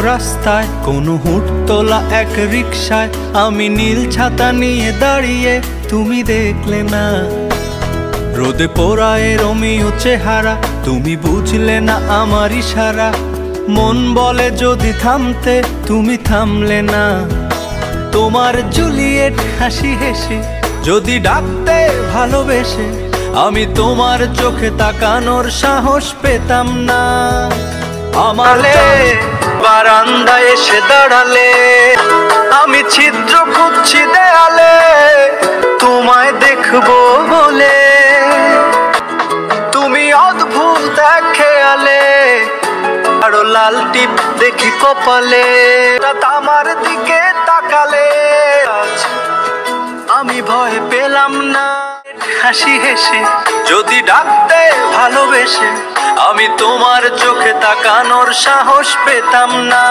রাস্তায় কোনো হুটতোলা এক রিকশায় আমি নীল ছাতা নিয়ে দাঁড়িয়ে, তুমি দেখলে না। রোদে পোড়ায় রোমিও চেহারা, তুমি বুঝলে না আমার ইশারা। মন বলে যদি থামতে, তুমি থামলে না। তোমার জুলিয়েট হাসি হেসে যদি ডাকতে ভালোবেসে, আমি তোমার চোখে তাকানোর সাহস পেতাম না। আমার বারান্দায় এসে দাঁড়ালে, আমি ছিদ্র খুঁজছি দেয়ালে তোমায় দেখবো বলে। তুমি অদ্ভুত এক খেয়ালে, আরো লাল টিপ দেখি কপালে। আমার দিকে তাকালে আমি ভয় পেলাম না। হাসি হেসে যদি ডাকতে ভালোবেসে, আমি তোমার চোখে তাকানোর সাহস পেতাম না।